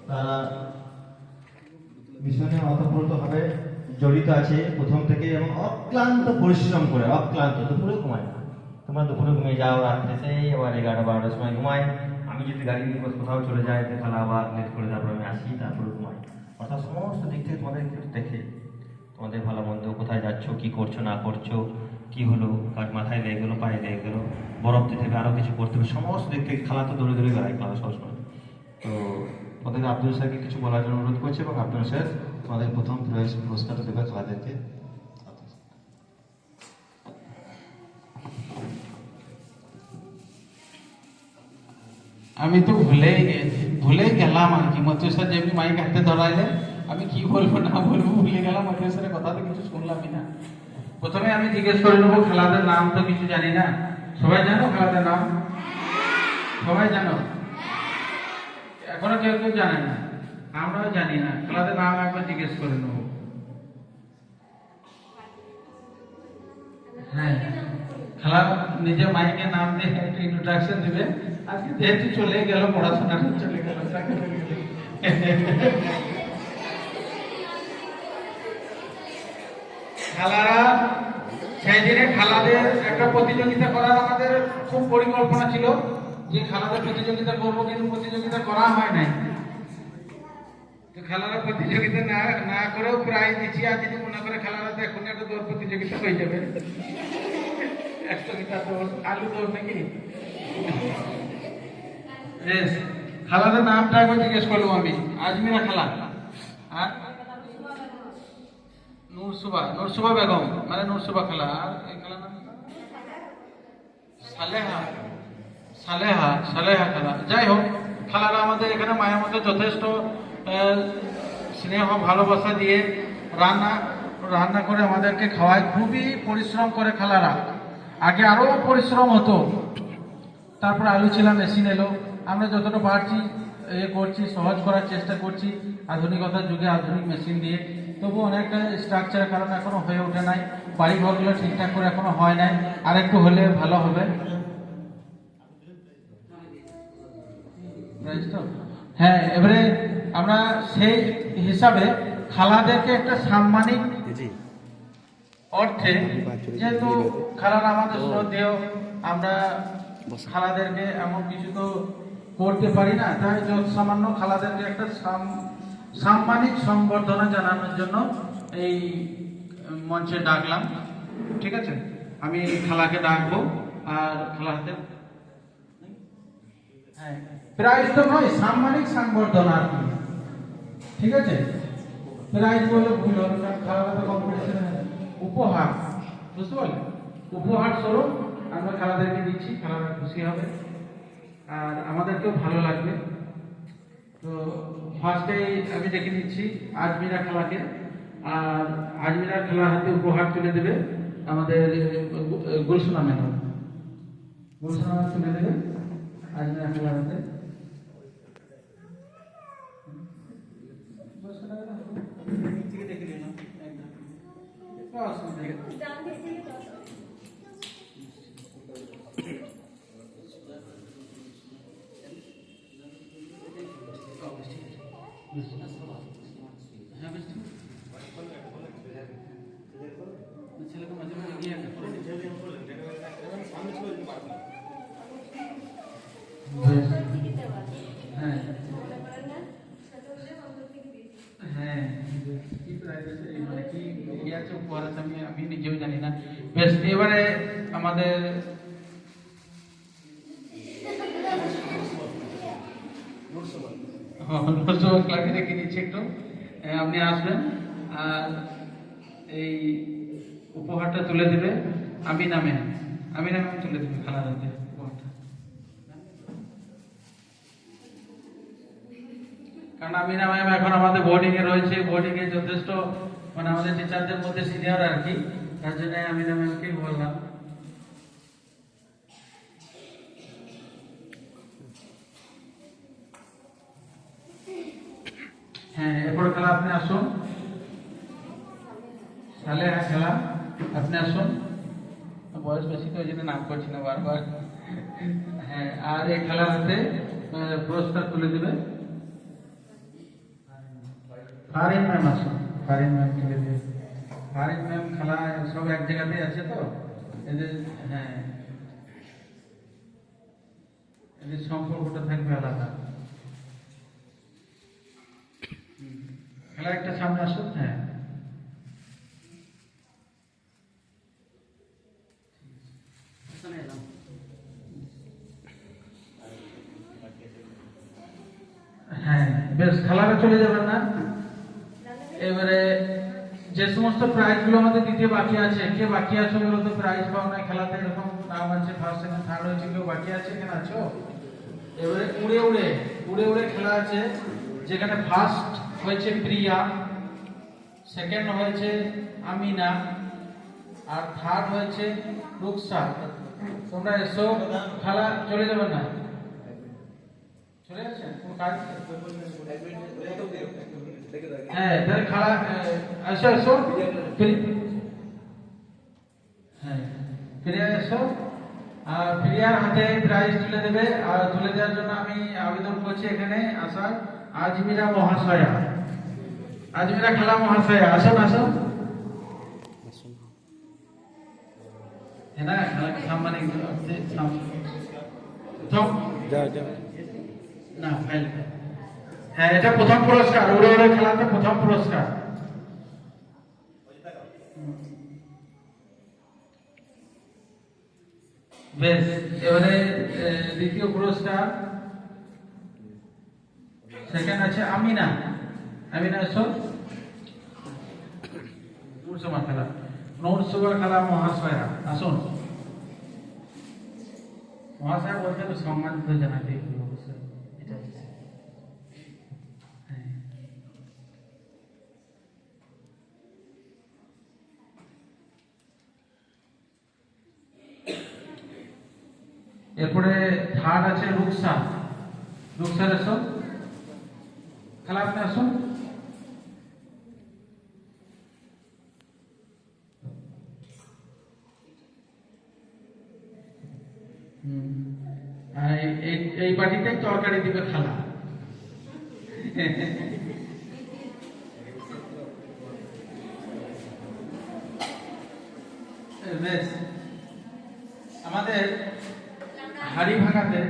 তারা মিশনে অতপ্রতভাবে জড়িত আছে প্রথম থেকে এবং অক্লান্ত পরিশ্রম করে, অক্লান্ত, দুপুরে ঘুমায় না। তোমরা দুপুরে ঘুমিয়ে যাও, রাত্রে সেই আবার 11-12টার সময় ঘুমায়। আমি যদি গাড়ি নিয়ে কোথাও চলে যাই তাহলে আবার লেট করে তারপর আমি আসি, তারপরে ঘুমাই। অর্থাৎ সমস্ত দিক থেকে তোমাদের দেখে, তোমাদের ভালো মন্দ, কোথায় যাচ্ছ, কি করছো না করছো, কি হলো, কাজ মাথায় লেগে গেলো, পায়ে লেগে গেলো, বরফ দিতে হবে, আরও কিছু করতে হবে, সমস্ত দিক থেকে খালা তো দৌড়ে দৌড়ে বেড়ায় ক্লাস সবসময়। তো তোমাদের আব্দুল স্যারকে কিছু বলার জন্য অনুরোধ করছি, এবং আব্দুল স্যার তোমাদের প্রথম পুরস্কারটা দেবে খেলাদেরকে। আমি তো ভুলেই গেলাম আর কি। মতুর স্যার যেমনি মাইক হাতে ধরাইলে আমি কি বলবো না বলবো ভুলে গেলাম। মতুর স্যারের কথা তো কিছু শুনলামই না। প্রথমে আমি জিজ্ঞেস করে নেবো, খেলাদের নাম তো কিছু জানি না। সবাই জানো খেলাদের নাম? সবাই জানো? এখনো কেউ কেউ জানে না, আমরাও জানি না। খেলাদের নাম একবার জিজ্ঞেস করে নেবো। হ্যাঁ, খেলা নিজে মাইকে নাম দিয়ে একটা ইন্ট্রোডাকশন দিবে। আজকে যেহেতু চলে গেল, পড়াশোনাটা চলে গেল, খেলারা সেই দিনে খেলাদের একটা প্রতিযোগিতা করার আমাদের খুব পরিকল্পনা ছিল যে খেলাদের প্রতিযোগিতা করবো, কিন্তু প্রতিযোগিতা করা হয় নাই। তো খেলার প্রতিযোগিতা না করেও প্রায় দিচ্ছি। আর যদি মনে করে খেলার এখন একটা দৌড় প্রতিযোগিতা হয়ে যাবে, 100 মিটার দৌড়, আলু দৌড় নাকি। খেলাদের নামটা একবার জিজ্ঞেস করলাম আমি। আজমিরা খেলা, আর নুরসুবা বেগম, মানে নুরসুবা খেলা। আর এই খেলার নাম সালেহা খেলা। যাই হোক, খেলারা আমাদের এখানে মায়ের মধ্যে যথেষ্ট স্নেহ ভালোবাসা দিয়ে রান্না করে আমাদেরকে খাওয়ায়। খুবই পরিশ্রম করে খেলারা। আগে আরো পরিশ্রম হতো, তারপর আলু ছিলা মেশিন এলো। আমরা যতটা পারছি করছি, সহজ করার চেষ্টা করছি আধুনিকতার যুগে, আধুনিক মেশিন দিয়ে। তবু অনেকটা স্ট্রাকচারের কারণে এখনো হয়ে ওঠে নাই। বাড়িঘরগুলো ঠিকঠাক করে এখনো হয় নাই, আর একটু হলে ভালো হবে। হ্যাঁ, এবারে আমরা সেই হিসাবে খালাদেরকে একটা সাম্মানিক অর্থে, যেহেতু খালারা আমাদের শ্রদ্ধেয়, আমরা খালাদেরকে এমন কিছু তো করতে পারি না, তাই যত সামান্য খালাদেরকে একটা সাম্মানিক সংবর্ধনা জানানোর জন্য এই মঞ্চে ডাকলাম। ঠিক আছে, আমি খালাকে ডাকবো। আর খালাতে হ্যাঁ, প্রাইজ তো নয়, সাম্মানিক সংবর্ধনা আর কি। ঠিক আছে, প্রাইজ বলে ভুল হবে, কারণ খালারা তো কম্পিটিশন, উপহার, বুঝতে পারলে? উপহার স্বরূপ আমরা খালাদেরকে দিচ্ছি, খালারা খুশি হবে আর আমাদেরকেও ভালো লাগবে। তো ফার্স্টে আমি ডেকে নিচ্ছি আজমিরা খেলাকে। আর আজমিরা খেলার হাতে উপহার তুলে দেবে আমাদের গুলশানা ম্যাডাম। গুলশানা ম্যাডাম তুলে দেবে আজমিরা খেলার হাতে। ছেলেকে মাঝে মাঝে গিয়ে হ্যাঁ হ্যাঁ, কি প্রাইজ আছে, মানে কি ইয়ে আছে, উপহার আছে, আমি নিজেও জানি না। বেশ, এবারে আমাদের ক্লাবে রেখে দিচ্ছি একটু। আপনি আসবেন আর এই উপহারটা তুলে দেবে আমি নামে তুলে দেবে খেলার হাতে উপহারটা। কারণ আমি নামে এখন আমাদের বোর্ডিং এ রয়েছে, বোর্ডিং এ যথেষ্ট, মানে আমাদের টিচারদের মধ্যে সিনিয়র আর কি, তার জন্য আমি নামে বললাম। হ্যাঁ, এরপর খেলা আপনি আসুন, সালেহা খেলা আপনি আসুন। বয়স বেশি তো ওই জন্য নাম করছি না বারবার। হ্যাঁ, আর এই খেলার হাতে পুরস্কার তুলে দেবে ফারিন ম্যাম আসো, ফারিন ম্যাম খেলে দিয়ে, ফারিন ম্যাম খেলা সব এক জায়গাতেই আছে তো এদের, হ্যাঁ এদের সম্পর্কটা থাকবে আলাদা। খেলা একটা সামনে আসো, হ্যাঁ হ্যাঁ বেশ, খেলাটা চলে যাবেন না। এবারে যে সমস্ত প্রাইজ গুলো আমাদের দিতে বাকি আছে, কে বাকি আছো বলো তো? প্রাইজ পাও না খেলাতে, এরকম নাম আছে, ফার্স্ট সেকেন্ড থার্ড হয়েছে, কেউ বাকি আছে? এখানে আছো? এবারে উড়ে উড়ে উড়ে উড়ে খেলা আছে, যেখানে ফার্স্ট হয়েছে প্রিয়া, সেকেন্ড হয়েছে আমিনা, আর থার্ড হয়েছে রুকসা। তোমরা এসো, খেলা চলে যাবে না, চলে যাচ্ছে কোনো কাজ? হ্যাঁ তাহলে খেলা আসো আসো, হ্যাঁ ফিরে এসো। আর প্রিয়ার হাতে প্রাইজ তুলে দেবে, আর তুলে দেওয়ার জন্য আমি আবেদন করছি এখানে আসার আজমিরা মহাশয়া, আজমিরা খেলা মহাশয়া, আসুন আসুন। হ্যাঁ না খেলা সাম্মানিক না ফাইল, হ্যাঁ এটা প্রথম পুরস্কার, উড়ে উড়ে খেলাতে প্রথম পুরস্কার। বেশ, এবারে দ্বিতীয় পুরস্কার, সেকেন্ড আছে আমিনা, আমিনা এসো। নূরসভা খেলা, নূরসভা খেলা মহাশয়া আসুন। মহাশয় বলতে তো সম্মানিত জানাতে অবশ্যই, এটা হ্যাঁ। এরপরে থার্ড আছে রুকসা, রুকসার এসো, খেলা আপনি আসুন। এই বাটিতেই তরকারি দিবে খেলা। বেশ, আমাদের হাড়ি ভাঙাতে